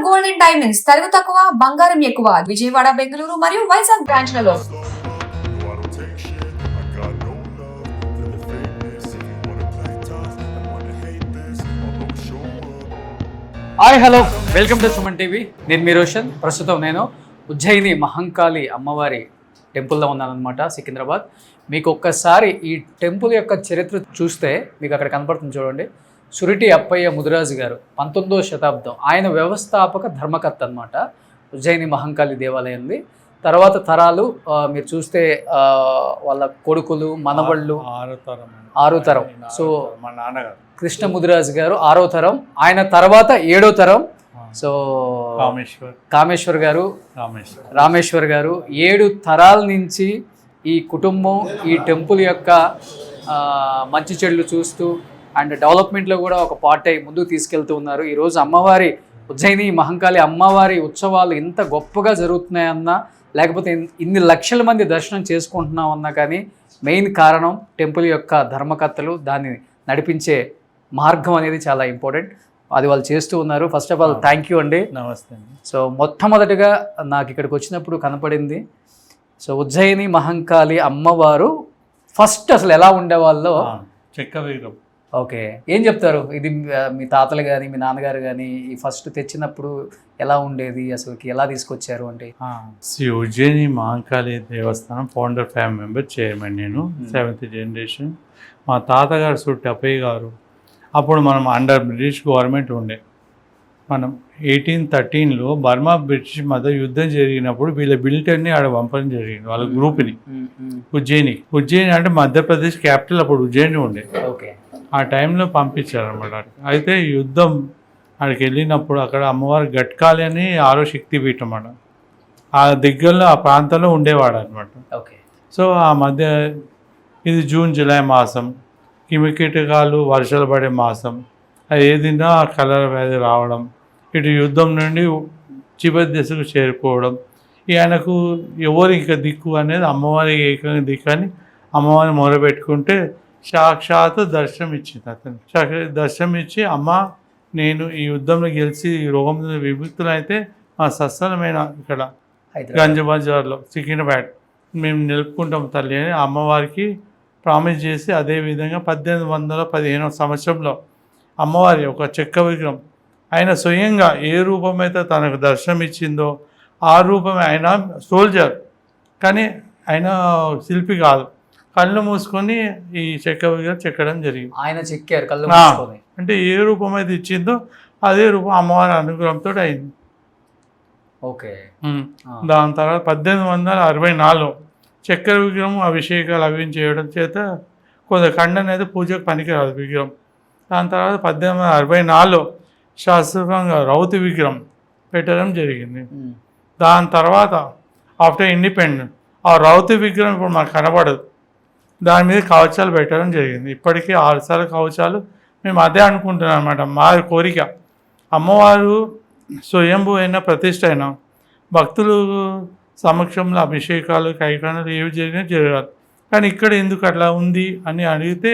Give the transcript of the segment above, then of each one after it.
Gold and diamonds తరుగు తక్కువ బంగారం ఎక్కువ విజయవాడ బెంగళూరు మరియు వైజాగ్ బ్రాంచ్లలో. Hi hello welcome to Suman TV. నేను మీ రోషన్. ప్రస్తుతం నేను ఉజ్జయిని మహంకాళి అమ్మవారి టెంపుల్లో ఉన్నానన్నమాట, సికింద్రాబాద్. మీకు ఒక్కసారి ఈ టెంపుల్ యొక్క చరిత్ర చూస్తే మీకు అక్కడ కనపడుతుంది చూడండి. సురిటి అప్పయ్య ముదిరాజు గారు 19వ శతాబ్దం ఆయన వ్యవస్థాపక ధర్మకర్త అనమాట ఉజ్జయిని మహంకాళి దేవాలయంది. తర్వాత తరాలు మీరు చూస్తే వాళ్ళ కొడుకులు మనవళ్ళు ఆరో తరం. సో మా నాన్నగారు కృష్ణ ముదిరాజు గారు 6వ తరం, ఆయన తర్వాత 7వ తరం. సో కామేశ్వర్ గారు, రామేశ్వర్ గారు 7 తరాల నుంచి ఈ కుటుంబం ఈ టెంపుల్ యొక్క మంచి చెడులు చూస్తూ అండ్ డెవలప్మెంట్లో కూడా ఒక పార్ట్ అయి ముందుకు తీసుకెళ్తూ ఉన్నారు. ఈరోజు అమ్మవారి ఉజ్జయిని మహంకాళి అమ్మవారి ఉత్సవాలు ఇంత గొప్పగా జరుగుతున్నాయన్నా, లేకపోతే ఇన్ని లక్షల మంది దర్శనం చేసుకుంటున్నామన్నా కానీ మెయిన్ కారణం టెంపుల్ యొక్క ధర్మకర్తలు, దాన్ని నడిపించే మార్గం అనేది చాలా ఇంపార్టెంట్. అది వాళ్ళు చేస్తూ ఉన్నారు. First of all thank you అండి. నమస్తే అండి. సో మొట్టమొదటిగా నాకు ఇక్కడికి వచ్చినప్పుడు కనపడింది, సో ఉజ్జయిని మహంకాళి అమ్మవారు ఫస్ట్ అసలు ఎలా ఉండేవాళ్ళో చెక్క విగ్రహం. ఓకే, ఏం చెప్తారు? ఇది మీ తాతలు కానీ మీ నాన్నగారు కానీ ఈ ఫస్ట్ తెచ్చినప్పుడు ఎలా ఉండేది, అసలుకి ఎలా తీసుకొచ్చారు అంటే? శ్రీ ఉజ్జయిని మహంకాళి దేవస్థానం ఫౌండర్ ఫ్యామిలీ మెంబర్, చైర్మన్ నేను, 7th జనరేషన్. మా తాతగారు సుట్టి అప్పయ్య గారు. అప్పుడు మనం అండర్ బ్రిటిష్ గవర్నమెంట్ ఉండే. మనం 1813లో బర్మా బ్రిటిష్ మధ్య యుద్ధం జరిగినప్పుడు వీళ్ళ బిల్టర్ని ఆడ పంపడం జరిగింది, వాళ్ళ గ్రూప్ని ఉజ్జయిని అంటే మధ్యప్రదేశ్ క్యాపిటల్ అప్పుడు ఉజ్జయిని ఉండే. ఓకే, ఆ టైంలో పంపించారనమాట. అయితే యుద్ధం అక్కడికి వెళ్ళినప్పుడు అక్కడ అమ్మవారు గట్కాలి అని 6వ శక్తి పీఠం అన్నమాట. ఆ దగ్గరలో ఆ ప్రాంతంలో ఉండేవాడు అనమాట. ఓకే. సో ఆ మధ్య ఇది జూన్ జూలై మాసం, కిమికీటకాలు వర్షాలు పడే మాసం. అది ఏదిన్నా కలర్ వ్యాధి రావడం, ఇటు యుద్ధం నుండి చివరి దశకు చేరుకోవడం, ఆయనకు ఎవరు ఇంకా దిక్కు అనేది అమ్మవారి ఏకంగా దిక్కు అని అమ్మవారిని మొరబెట్టుకుంటే సాక్షాత్ దర్శనం ఇచ్చింది. అతను దర్శనం ఇచ్చి, అమ్మ నేను ఈ యుద్ధంలో గెలిచి ఈ రోగం విముక్తులైతే మా సస్సలమైన ఇక్కడ గంజ్ బజార్లో సికింద్రాబాద్ మేము నిలుపుకుంటాం తల్లి అని అమ్మవారికి ప్రామిస్ చేసి, అదేవిధంగా 1815వ సంవత్సరంలో అమ్మవారి ఒక చెక్క విగ్రహం ఆయన స్వయంగా ఏ రూపమైతే తనకు దర్శనం ఇచ్చిందో ఆ రూపమే. ఆయన సోల్జర్ కానీ ఆయన శిల్పి కాదు. కళ్ళు మూసుకొని ఈ చెక్క విగ్రహం చెక్కడం జరిగింది. ఆయన చెక్కారు కళ్ళు మూసుకొని. అంటే ఏ రూపం అయితే ఇచ్చిందో అదే రూపం అమ్మవారి అనుగ్రహంతో అయింది. ఓకే. దాని తర్వాత 1864లో చక్కెర విగ్రహం అభిషేకాలు అవి చేయడం చేత కొంత ఖండ అనేది పూజకు పనికిరాదు విగ్రహం. దాని తర్వాత 1864లో శాస్త్రీయంగా రౌతి విగ్రహం పెట్టడం జరిగింది. దాని తర్వాత ఆఫ్టర్ ఇండిపెండెన్స్ ఆ రౌతి విగ్రహం ఇప్పుడు మనకు కనబడదు, దాని మీద కవచాలు పెట్టడం జరిగింది. ఇప్పటికీ 6 సార్లు కవచాలు. మేము అదే అనుకుంటున్నాం అనమాట. మా కోరిక అమ్మవారు స్వయంభూ అయినా ప్రతిష్ఠ అయినా భక్తులు సమక్షంలో అభిషేకాలు కైకాణాలు ఏవి జరిగినా జరగాలి. కానీ ఇక్కడ ఎందుకు అట్లా ఉంది అని అడిగితే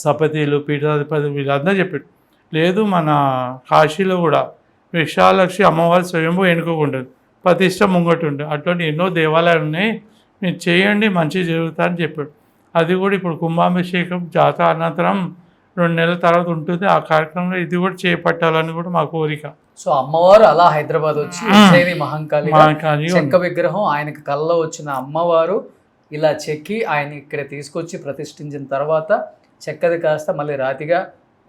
సపతీలు పీఠాధిపతులు వీళ్ళందరూ చెప్పారు, లేదు మన కాశీలో కూడా విశాలక్షి అమ్మవారి స్వయంభూ ఎన్నుకోకుంటుంది, ప్రతిష్ట ముంగట ఉంటుంది. అటువంటి ఎన్నో దేవాలయాలు ఉన్నాయి, మీరు చేయండి మంచి జరుగుతారని చెప్పాడు. అది కూడా ఇప్పుడు కుంభాభిషేకం జాతర అనంతరం 2 నెలల తర్వాత ఉంటుంది. ఆ కార్యక్రమంలో ఇది కూడా చేపట్టాలని కూడా మా కోరిక. సో అమ్మవారు అలా హైదరాబాద్ వచ్చి ఉజ్జయిని మహంకాళి చెక్క విగ్రహం ఆయనకి కళ్ళలో వచ్చిన అమ్మవారు ఇలా చెక్కి ఆయన ఇక్కడ తీసుకొచ్చి ప్రతిష్ఠించిన తర్వాత చెక్కది కాస్త మళ్ళీ రాతిగా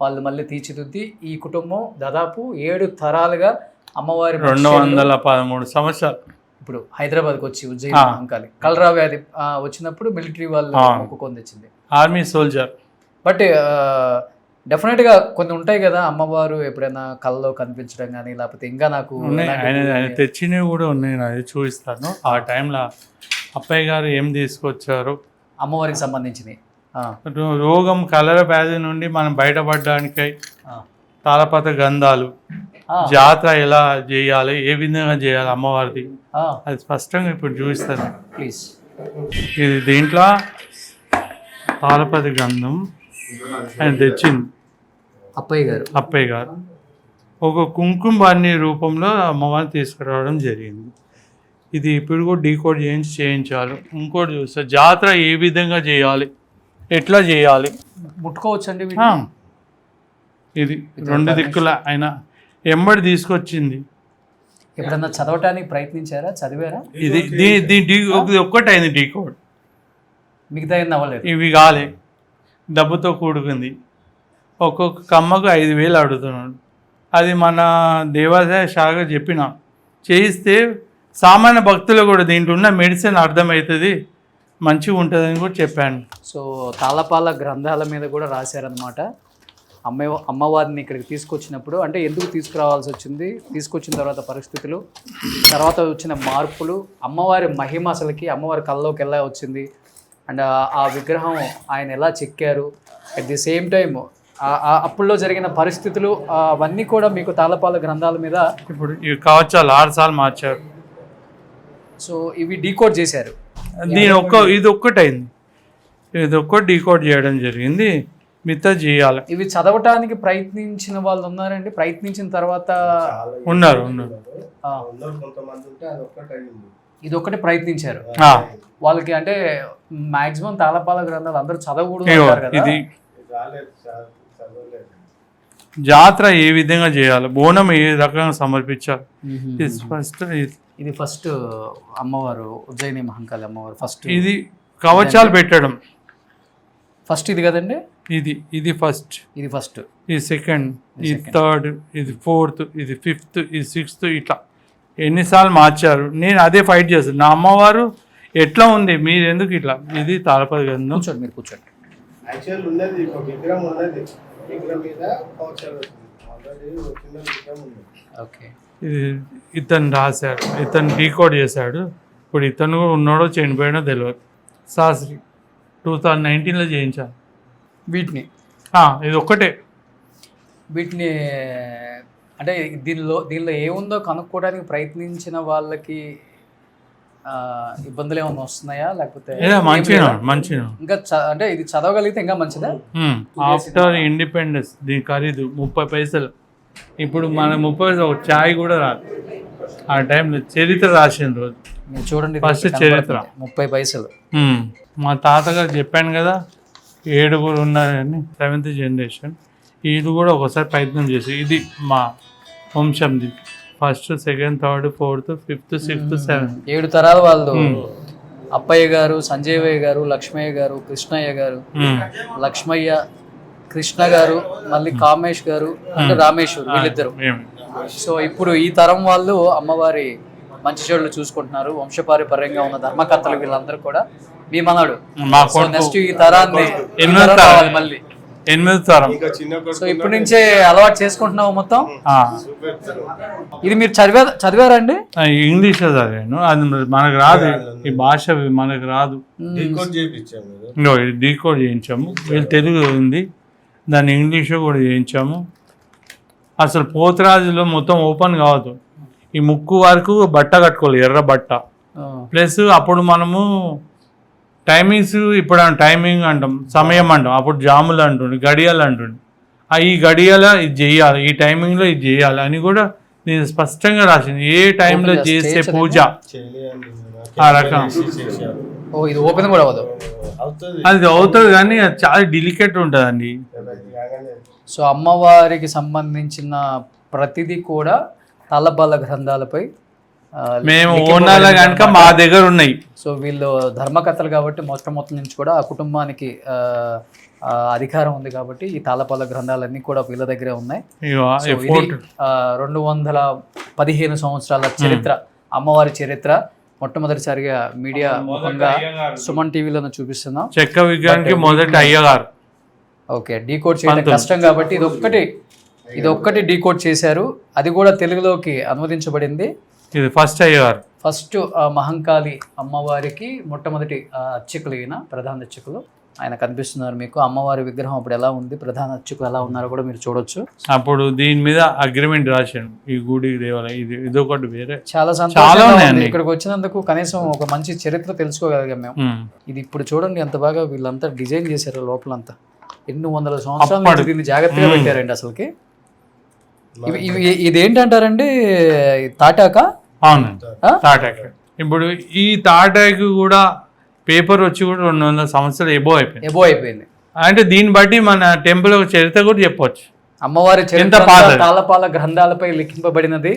వాళ్ళు మళ్ళీ తీర్చిదిద్ది ఈ కుటుంబం దాదాపు 7 తరాలుగా అమ్మవారి 213 సంవత్సరాలు ఇప్పుడు హైదరాబాద్కి వచ్చి ఉజ్జయిని మహంకాళి కలరా వ్యాధి వచ్చినప్పుడు మిలిటరీ వాళ్ళు మొక్కుకొని తెచ్చింది, ఆర్మీ సోల్జర్. బట్ డెఫినెట్గా కొన్ని ఉంటాయి కదా అమ్మవారు ఎప్పుడైనా కళ్ళలో కనిపించడం కానీ లేకపోతే ఇంకా నాకు ఆయన తెచ్చినవి కూడా ఉన్నాయి, అది చూపిస్తాను. ఆ టైంలో అప్పయ్య గారు ఏం తీసుకొచ్చారు అమ్మవారికి సంబంధించినవి, రోగం కలర వ్యాధి నుండి మనం బయటపడడానికై తాళపత గంధాలు, జాతర ఎలా చేయాలి, ఏ విధంగా చేయాలి అమ్మవారిది అది స్పష్టంగా ఇప్పుడు చూపిస్తాను ప్లీజ్. ఇది దీంట్లో తాళపతి గంధం ఆయన తెచ్చింది అప్పయ్య గారు. ఒక కుంకుమ రూపంలో అమ్మవారిని తీసుకురావడం జరిగింది. ఇది ఇప్పుడు కూడా డీకోడ్ చేయించాలి. ఇంకోటి చూస్తే జాతర ఏ విధంగా చేయాలి, ఎట్లా చేయాలి, ముట్టుకోవచ్చండి ఇది రెండు దిక్కుల ఆయన ఎంబడి తీసుకొచ్చింది. ఎప్పుడన్నా చదవటానికి ప్రయత్నించారా, చదివారా? ఇది ఒక్కటైంది డీకోడ్, మిగతా ఏం అవ్వలేదు. ఇవి కాలే, డబ్బుతో కూడుకుంది. ఒక్కొక్క కమ్మకు 5,000 అడుగుతున్నాడు. అది మన దేవాదాయ శాఖ చెప్పిన చేయిస్తే సామాన్య భక్తులు కూడా దీంట్లో ఉన్న మెడిసిన్ అర్థమవుతుంది, మంచిగా ఉంటుందని కూడా చెప్పాను. సో తాళపాల గ్రంథాల మీద కూడా రాశారనమాట. అమ్మవారిని ఇక్కడికి తీసుకొచ్చినప్పుడు అంటే ఎందుకు తీసుకురావాల్సి వచ్చింది, తీసుకొచ్చిన తర్వాత పరిస్థితులు, తర్వాత వచ్చిన మార్పులు, అమ్మవారి మహిమ అసలుకి అమ్మవారి కళ్ళలోకి ఎలా వచ్చింది, అండ్ ఆ విగ్రహం ఆయన ఎలా చెక్కారు, అట్ ది సేమ్ టైం అప్పుల్లో జరిగిన పరిస్థితులు, అవన్నీ కూడా మీకు తాళపాల గ్రంథాల మీద ఇప్పుడు ఇవి కవచాలు 6 సార్లు మార్చారు. సో ఇవి డీకోడ్ చేశారు. ఇది ఒక్కటైంది, ఇది ఒక్కటి డీకోడ్ చేయడం జరిగింది, మిగతా చేయాలి. ఇవి చదవటానికి ప్రయత్నించిన వాళ్ళు ఉన్నారండి, ప్రయత్నించిన తర్వాత ఉన్నారు. ఇది ఒక్కటి ప్రయత్నించారు వాళ్ళకి. అంటే మాక్సిమం తాళపాల గ్రంథాలు అందరూ చదవకూడదు కదా. ఇది జాతర ఏ విధంగా చేయాలి, బోనం ఏ రకంగా సమర్పించాలి, ఇది ఫస్ట్ అమ్మవారు ఉజ్జయిని మహంకాళి అమ్మవారు ఫస్ట్. ఇది కవచాలు పెట్టడం ఫస్ట్, ఇది కదండి. ఇది ఫస్ట్, ఇది సెకండ్, ఇది థర్డ్, ఇది ఫోర్త్, ఇది ఫిఫ్త్, ఇది సిక్స్త్, ఇట్లా ఎన్నిసార్లు మార్చారు. నేను అదే ఫైట్ చేస్తాను, నా అమ్మవారు ఎట్లా ఉంది, మీరు ఎందుకు ఇట్లా. ఇది తాళపది గ్రంథం. కూర్చోండి, మీరు కూర్చోండి. ఇది ఇతను రాశాడు, ఇతను డీకోడ్ చేశాడు. ఇప్పుడు ఇతను కూడా ఉన్నాడో చనిపోయాడో తెలియదు. శాస్త్రి 2019లో చేయించాను వీటిని. ఇది ఒక్కటే. వీటిని అంటే దీనిలో ఏముందో కనుక్కోవడానికి ప్రయత్నించిన వాళ్ళకి ఇబ్బందులు ఏమైనా వస్తున్నాయా, లేకపోతే మంచిగా ఇంకా అంటే ఇది చదవగలిగితే ఇంకా మంచిదా? ఆఫ్టర్ ఇండిపెండెన్స్ దీని ఖరీదు 30 పైసలు. ఇప్పుడు మన 30 పైసలు ఒక ఛాయ్ కూడా రాదు. ఆ టైంలో చరిత్ర రాసిన రోజు మీరు చూడండి, ఫస్ట్ చరిత్ర 30 పైసలు. మా తాతగారు చెప్పాను కదా 7 ఉన్నారని, 7th జనరేషన్. ఇది కూడా ఒకసారి ప్రయత్నం చేసి, ఇది మా వంశంది, 1st, 2nd, 3rd, 4th, 5th, 6th, 7th 7 తరాల వాళ్ళు. అప్పయ్య గారు, సంజయవయ్య గారు, లక్ష్మయ్య గారు, కృష్ణయ్య గారు, లక్ష్మయ్య, కృష్ణ గారు, మళ్ళీ కామేష్ గారు, అంటే రామేశ్వర్, వీళ్ళిద్దరు. సో ఇప్పుడు ఈ తరం వాళ్ళు అమ్మవారి మంచి చెడులు చూసుకుంటున్నారు. వంశపారంపర్యంగా ఉన్న ధర్మకర్తలు వీళ్ళందరూ కూడా మీ మనడు. నెక్స్ట్ ఈ తరాన్ని మళ్ళీ 8వ తరం. సో ఇప్పటి నుంచే అలవాటు చేసుకుంటున్నావు మొత్తం. ఇది మీరు చదివారండి? ఇంగ్లీష్ చదివాను, అది మనకు రాదు, ఈ భాష మనకు రాదు. డీకోడ్ చేయించాము. వీళ్ళు తెలుగు ఉంది, దాన్ని ఇంగ్లీష్ కూడా చేయించాము. అసలు పోతురాజులో మొత్తం ఓపెన్ కావద్దు, ఈ ముక్కు వరకు బట్ట కట్టుకోవాలి, ఎర్ర బట్ట. ప్లస్ అప్పుడు మనము టైమింగ్స్, ఇప్పుడు టైమింగ్ అంటాం, సమయం అంటాం, అప్పుడు జాములు అంటుండే, గడియాలు అంటుండే. ఈ గడియాల ఇది చేయాలి, ఈ టైమింగ్లో ఇది చేయాలి అని కూడా నేను స్పష్టంగా రాసింది. ఏ టైంలో చేసే పూజ ఆ రకం. ఇది ఓపెన్ కూడా అవ్వదు, అది అవుతుంది కానీ అది చాలా డెలికేట్ ఉంటుందండి. సో అమ్మవారికి సంబంధించిన ప్రతిదీ కూడా తాళపాల గ్రంథాలపై మేము ఓనాల కనుక మా దగ్గర ఉన్నాయి. సో వీళ్ళు ధర్మకర్తలు కాబట్టి మొట్టమొదటి నుంచి కూడా ఆ కుటుంబానికి అధికారం ఉంది కాబట్టి ఈ తాళపాల గ్రంథాలన్నీ కూడా వీళ్ళ దగ్గరే ఉన్నాయి. 215 సంవత్సరాల చరిత్ర, అమ్మవారి చరిత్ర మొట్టమొదటిసారిగా మీడియా ముఖంగా సుమన్ టీవీలో చూపిస్తున్నాం. చెక్క విగ్రహానికి మొదటి అయ్యగారు. ఓకే, డీకోడ్ చేయడం కష్టం కాబట్టి ఇది ఒక్కటి డీకోడ్ చేశారు. అది కూడా తెలుగులోకి అనువదించబడింది. ఇది ఫస్ట్ అయ్యగారు, ఫస్ట్ మహంకాళి అమ్మవారికి మొట్టమొదటి అర్చకులు, ఈయన ప్రధాన అర్చకులు. ఆయన కనిపిస్తున్నారు మీకు. అమ్మవారి విగ్రహం అప్పుడు ఎలా ఉంది, ప్రధాన అర్చకులు ఎలా ఉన్నారో కూడా మీరు చూడొచ్చు. అప్పుడు దీని మీద అగ్రిమెంట్ రాశాను, ఈ గుడి దేవాలయం ఇదొకటి వేరే. చాలా సంతోషం. ఇక్కడికి వచ్చినందుకు కనీసం ఒక మంచి చరిత్ర తెలుసుకోగలిగాం మేము. ఇది ఇప్పుడు చూడండి ఎంత బాగా వీళ్ళంతా డిజైన్ చేశారు. లోపలంతా 800 సంవత్సరాల నుంచి దీన్ని జాగ్రత్తగా పెట్టారండి. అసలుకి ఇదేంటంటారండి, తాటాక? అవునండి, తాటాకు. ఇప్పుడు ఈ తాటాకు కూడా పేపర్ వచ్చి కూడా 200 సంవత్సరాలు ఎబో అయిపోయింది. అంటే దీన్ని బట్టి మన టెంపుల్ చరిత్ర కూడా చెప్పవచ్చు. అమ్మవారి చరిత్ర తాళపాల గ్రంథాలపై లిఖింపబడినది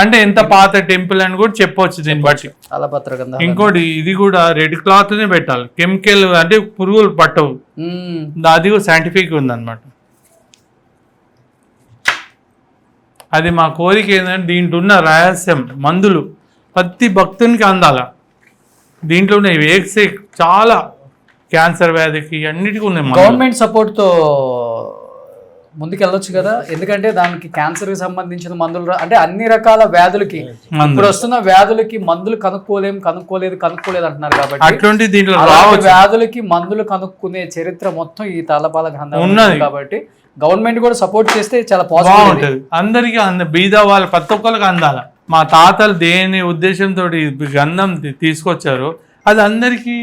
అంటే ఎంత పాత టెంపుల్ అని కూడా చెప్పవచ్చు దీన్ని బట్టి. తాళపత్ర గ్రంథాలు. ఇంకోటి ఇది కూడా రెడ్ క్లాత్ నే పెట్టాలి, కెమికల్ అంటే పురుగులు పట్టవు, అది కూడా సైంటిఫిక్ ఉందన్నమాట. అది మా కోరిక ఏంటంటే దీంట్లో ఉన్న రహస్యం మందులు ప్రతి భక్తునికి అందాల. దీంట్లో వేక్సే చాలా క్యాన్సర్ వ్యాధికి అన్నిటికీ ఉన్నాయి. గవర్నమెంట్ సపోర్ట్ తో ముందుకెళ్ళొచ్చు కదా, ఎందుకంటే దానికి క్యాన్సర్ కి సంబంధించిన మందులు అంటే అన్ని రకాల వ్యాధులకి ఇప్పుడు వస్తున్న వ్యాధులకి మందులు కనుక్కోలేదు అంటున్నారు కాబట్టి అటువంటి దీంట్లో వ్యాధులకి మందులు కనుక్కునే చరిత్ర మొత్తం ఈ తాళపాల గ్రంథం ఉన్నది కాబట్టి గవర్నమెంట్ కూడా సపోర్ట్ చేస్తే చాలా బాగుంటది. అందరికి బీద వాళ్ళు ప్రతి ఒక్కరికి అందాల. మా తాతలు దేని ఉద్దేశంతో గంధం తీసుకొచ్చారో అది అందరికి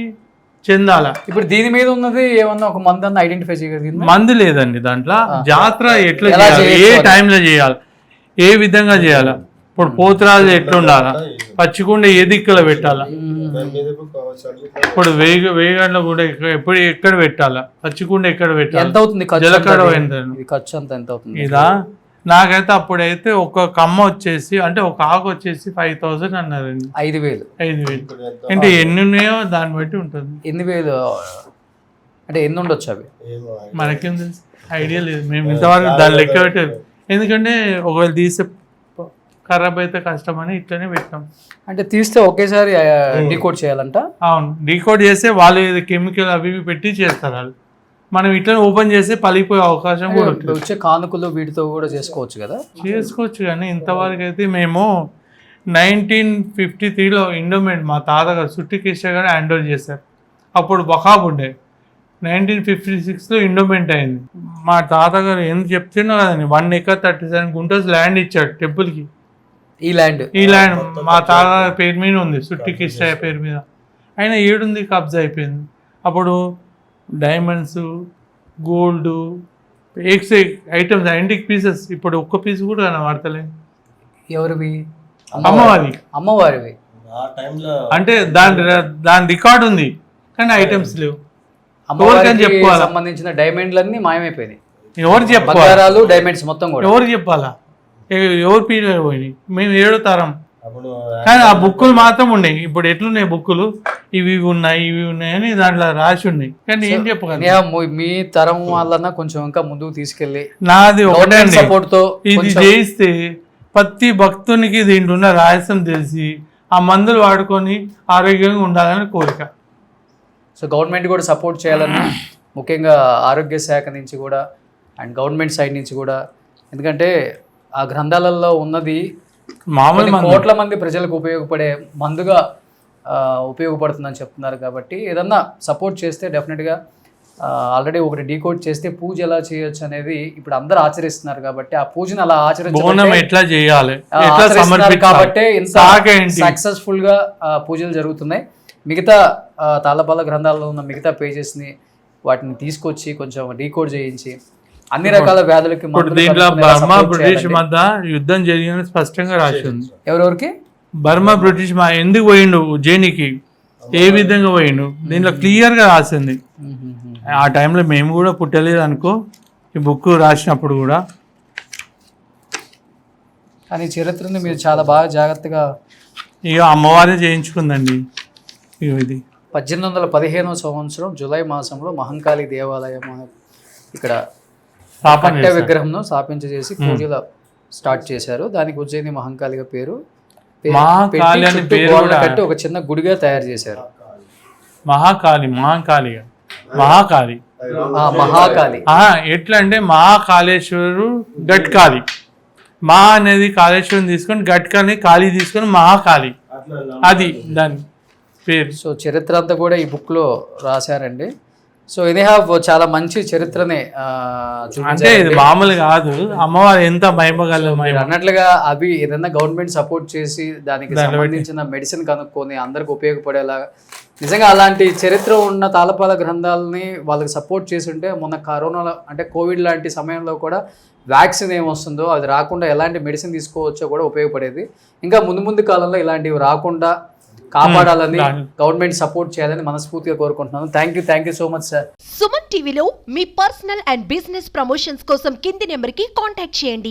చెందాల. ఇప్పుడు దీని మీద ఉన్నది ఏమన్నా ఒక మందు అన్న ఐడెంటిఫై చేయగలిగింది? మందు లేదండి దాంట్లో. జాతర ఎట్లా చేయాలి, ఏ టైంలో చేయాలి, ఏ విధంగా చేయాలి, ఇప్పుడు పోతురాజు ఎట్లుండాలా, పచ్చికుండ ఏ దిక్కులో పెట్టాలా, ఇప్పుడు వేగంలో కూడా ఎక్కడ పెట్టాలా, పచ్చికుండ ఎక్కడ పెట్టాలి, ఎంత అవుతుంది జలకడ ఖర్చు అంతా ఎంత అవుతుంది? ఇదా నాకైతే అప్పుడైతే ఒక కమ్మ వచ్చేసి అంటే ఒక ఆకు వచ్చేసి 5000 అన్నారండి. 5000 అంటే ఎన్ని ఉన్నాయో దాన్ని బట్టి ఉంటుంది. 8000 అంటే ఎన్ని ఉండొచ్చు అవి మనకేం తెలుసు, ఐడియా లేదు. మేము ఇంతవరకు దాన్ని లెక్క పెట్టారు, ఎందుకంటే ఒకవేళ తీసే ఖరాబ్ అయితే కష్టమని ఇట్లనే పెట్టాం. అంటే తీస్తే ఒకేసారి డీకోడ్ చేయాలంట? అవును, డీకోడ్ చేస్తే వాళ్ళు ఏదో కెమికల్ అవి పెట్టి చేస్తారు వాళ్ళు. మనం ఇట్లా ఓపెన్ చేసి పలిగిపోయే అవకాశం కూడా ఉంటుంది. వచ్చే కానుకలు వీటితో కూడా చేసుకోవచ్చు కదా? చేసుకోవచ్చు, కానీ ఇంతవరకు అయితే మేము 1953లో ఇండోమెంట్ మా తాతగారు సుట్టికిష్ట గారు హ్యాండ్ ఓవర్ చేశారు. అప్పుడు బకాబ్ ఉండే. 1956లో ఇండోమెంట్ అయింది. మా తాతగారు ఎందుకు చెప్తున్నా కదండి, 1 acre 37 గుంటస్ ల్యాండ్ ఇచ్చాడు టెంపుల్కి. ఈ ల్యాండ్ మా తాతగారి పేరు మీద ఉంది, సుట్టికిష్ట పేరు మీద. ఆయన 7 కబ్జా అయిపోయింది. అప్పుడు diamonds, gold, X items, antique pieces ఇప్పుడు ఒక్క పీస్ కూడా కనబడతలే. ఎవరివి? అమ్మవారివి. అంటే దాని రికార్డ్ ఉంది కానీ ఐటమ్స్ లేవు. చెప్పుకోవాలి సంబంధించిన డైమండ్లన్నీ మాయమైపోయినాయి. ఎవరు చెప్పాలి? డైమండ్స్ మొత్తం కూడా ఎవరు చెప్పాలా? ఎవరు పీరియడ్ పోయినాయి? మేము 7వ తరం. కానీ ఆ బుక్కులు మాత్రం ఉన్నాయి. ఇప్పుడు ఎట్లున్నాయి బుక్కులు, ఇవి ఉన్నాయని దాంట్లో రాసి ఉన్నాయి, కానీ ఏం చెప్పగలను. మీ తరం వల్ల కొంచెం ఇంకా ముందుకు తీసుకెళ్ళి నాది ఒకటే సపోర్ట్ తో ఇది చేయిస్తే ప్రతి భక్తునికి దీంట్లో ఉన్న రహస్యం తెలిసి ఆ మందులు వాడుకొని ఆరోగ్యంగా ఉండాలని కోరిక. సో గవర్నమెంట్ కూడా సపోర్ట్ చేయాలని, ముఖ్యంగా ఆరోగ్య శాఖ నుంచి కూడా అండ్ గవర్నమెంట్ సైడ్ నుంచి కూడా, ఎందుకంటే ఆ గ్రంథాలలో ఉన్నది మామూలు కోట్ల మంది ప్రజలకు ఉపయోగపడే మందుగా ఉపయోగపడుతుందని చెప్తున్నారు. కాబట్టి ఏదన్నా సపోర్ట్ చేస్తే డెఫినెట్గా ఆల్రెడీ ఒకటి డీకోడ్ చేస్తే పూజ ఎలా చేయొచ్చు అనేది ఇప్పుడు అందరూ ఆచరిస్తున్నారు. కాబట్టి ఆ పూజను అలా ఆచరించాలి కాబట్టి సక్సెస్ఫుల్ గా పూజలు జరుగుతున్నాయి. మిగతా తాళపాల గ్రంథాలలో ఉన్న మిగతా పేజెస్ని వాటిని తీసుకొచ్చి కొంచెం డీకోడ్ చేయించి అన్ని రకాల వ్యాధులకి దీంట్లో బర్మా బ్రిటిష్ మధ్య యుద్ధం జరిగిందని స్పష్టంగా రాసి ఉంది. ఎవరెవరికి? బర్మా బ్రిటిష్ ఎందుకు పోయిండు ఉజ్జయినికి, ఏ విధంగా పోయిండు, దీంట్లో క్లియర్ గా రాసింది. ఆ టైంలో మేము కూడా పుట్టలేదు అనుకో ఈ బుక్ రాసినప్పుడు కూడా. కానీ చరిత్రని మీరు చాలా బాగా జాగ్రత్తగా ఇక అమ్మవారే చేయించుకుందండి. ఇది 1815వ సంవత్సరం జూలై మాసంలో మహంకాళి దేవాలయం ఇక్కడ విగ్రహంను స్థాపించేసి పూజలు స్టార్ట్ చేశారు. దానికి ఉజ్జయిని మహంకాళిగా పేరు కట్టి ఒక చిన్న గుడిగా తయారు చేశారు. మహాకాళి ఎట్లా అంటే మహాకాళేశ్వరు గట్కాళి, మహా అనేది కాళేశ్వరం తీసుకొని గట్కాని కాళీ తీసుకొని మహాకాళి, అది దాని పేరు. సో చరిత్ర అంతా కూడా ఈ బుక్లో రాశారండి. సో ఇది హ్యావ్ చాలా మంచి చరిత్రనే అంటే ఇది మామూలు కాదు, అమ్మవారు ఎంత మహిమగల మీరు అన్నట్లుగా అవి ఏదైనా గవర్నమెంట్ సపోర్ట్ చేసి దానికి సంబంధించిన మెడిసిన్ కనుక్కొని అందరికి ఉపయోగపడేలా నిజంగా అలాంటి చరిత్ర ఉన్న తాళపాల గ్రంథాలని వాళ్ళకి సపోర్ట్ చేసి ఉంటే మొన్న కరోనా అంటే కోవిడ్ లాంటి సమయంలో కూడా వ్యాక్సిన్ ఏమొస్తుందో అది రాకుండా ఎలాంటి మెడిసిన్ తీసుకోవచ్చో కూడా ఉపయోగపడేది. ఇంకా ముందు ముందు కాలంలో ఇలాంటివి రాకుండా కాపాడాలని గవర్నమెంట్ సపోర్ట్ చేయాలని మనస్ఫూర్తిగా కోరుకుంటున్నాను. Thank you so much sir. Suman టీవీలో మీ పర్సనల్ అండ్ బిజినెస్ ప్రమోషన్స్ కోసం కింది నెంబర్కి కాంటాక్ట్ చేయండి.